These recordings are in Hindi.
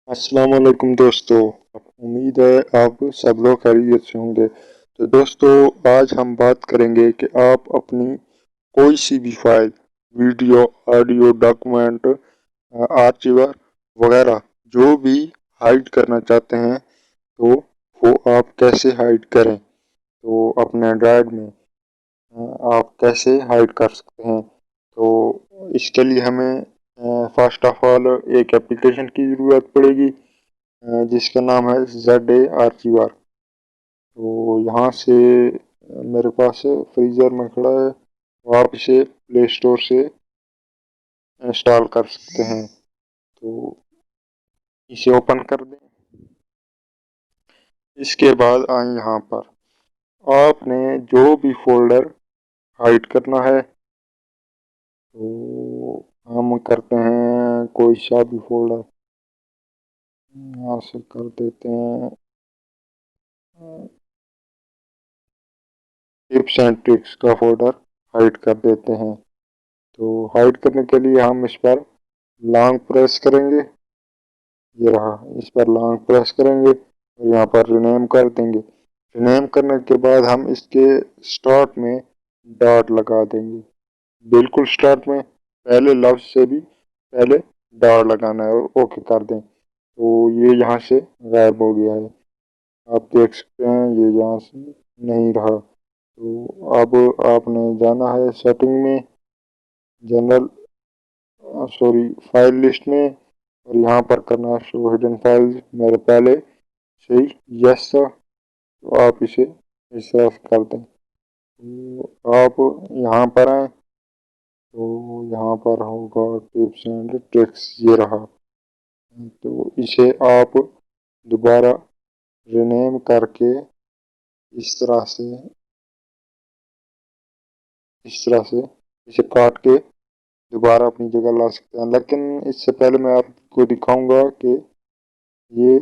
अस्सलामुअलैकुम दोस्तों। उम्मीद है आप सब लोग खैरियत से होंगे। तो दोस्तों, आज हम बात करेंगे कि आप अपनी कोई सी भी file, video, audio, document, archiver वगैरह जो भी हाइड करना चाहते हैं तो वो आप कैसे हाइड करें। तो अपने ड्राइव में आप कैसे हाइड कर सकते हैं। तो इसके लिए हमें फर्स्ट ऑफ ऑल एक एप्लीकेशन की ज़रूरत पड़ेगी जिसका नाम है ZARchivar। तो यहाँ से मेरे पास फ्रीज़र में खड़ा है, तो आप इसे प्ले स्टोर से इंस्टॉल कर सकते हैं। तो इसे ओपन कर दें। इसके बाद आए यहाँ पर आपने जो भी फोल्डर हाइड करना है तो हम करते हैं कोई सा भी फोल्डर, यहाँ से कर देते हैं टिप्स एंड ट्रिक्स का फोल्डर हाइड कर देते हैं। तो हाइड करने के लिए हम इस पर लॉन्ग प्रेस करेंगे, ये रहा, इस पर लॉन्ग प्रेस करेंगे और यहाँ पर रिनेम कर देंगे। रिनेम करने के बाद हम इसके स्टार्ट में डॉट लगा देंगे, बिल्कुल स्टार्ट में पहले लफ्ज से भी पहले डॉट लगाना है और ओके कर दें। तो ये यहाँ से गायब हो गया है, आप देख सकते हैं ये यहाँ से नहीं रहा। तो अब आपने जाना है सेटिंग में, जनरल सॉरी फाइल लिस्ट में, और यहाँ पर करना है शो हिडन फाइल्स। मेरे पहले से ही यस था, तो आप इसे इस तरह से कर दें। तो आप यहाँ पर आए तो यहाँ पर होगा टिप्स एंड ट्रिक्स, ये रहा। तो इसे आप दोबारा रिनेम करके इस तरह से इसे काट के दोबारा अपनी जगह ला सकते हैं। लेकिन इससे पहले मैं आपको दिखाऊंगा कि ये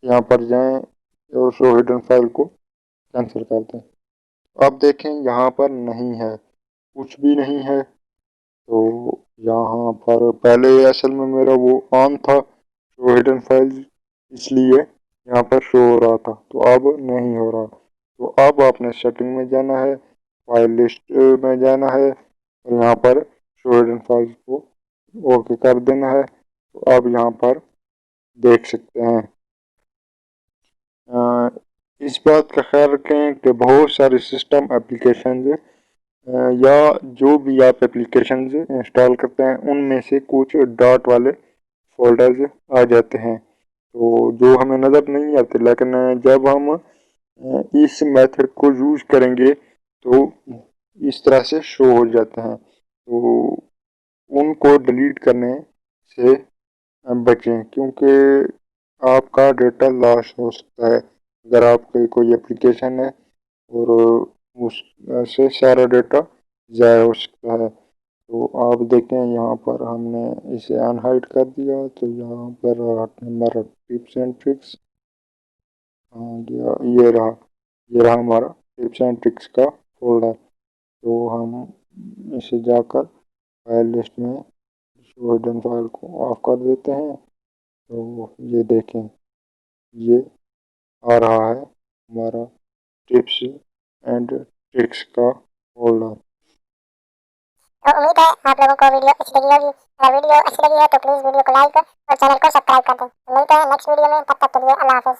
यहाँ पर जाएं और शो हिडन फाइल को कैंसिल कर दें। अब देखें यहाँ पर नहीं है, कुछ भी नहीं है। तो यहाँ पर पहले असल में मेरा वो ऑन था शो हिडन फाइल, इसलिए यहाँ पर शो हो रहा था, तो अब नहीं हो रहा। तो अब आपने सेटिंग में जाना है, फाइल लिस्ट में जाना है और यहाँ पर शो हिडन फाइल को ओके कर देना है। तो अब यहाँ पर देख सकते हैं। इस बात का ख्याल रखें कि बहुत सारे सिस्टम एप्लीकेशन या जो भी आप एप्लीकेशन इंस्टॉल करते हैं उनमें से कुछ डॉट वाले फोल्डर्स आ जाते हैं, तो जो हमें नज़र नहीं आते, लेकिन जब हम इस मेथड को यूज करेंगे तो इस तरह से शो हो जाते हैं। तो उनको डिलीट करने से बचें, क्योंकि आपका डेटा लॉस हो सकता है अगर आपकी कोई एप्लीकेशन है और उससे सारा डेटा ज़ाया हो सकता है। तो आप देखें यहाँ पर हमने इसे अनहाइड कर दिया, तो यहाँ पर हमारा टिप्स एंड ट्रिक्स, हाँ ये रहा हमारा टिप्स एंड ट्रिक्स का फोल्डर। तो हम इसे जाकर फाइल लिस्ट में शो हिडन फाइल को ऑफ कर देते हैं। तो ये देखें, ये आ रहा है हमारा टिप्स एंड ट्रिक्स का फोल्डर। तो उम्मीद है आप लोगों को वीडियो अच्छी लगी होगी। अगर वीडियो अच्छी लगी है तो प्लीज़ वीडियो को लाइक और चैनल को सब्सक्राइब कर दें। तो मिलते हैं नेक्स्ट वीडियो में, तब तक के लिए अल्लाह हाफिज़।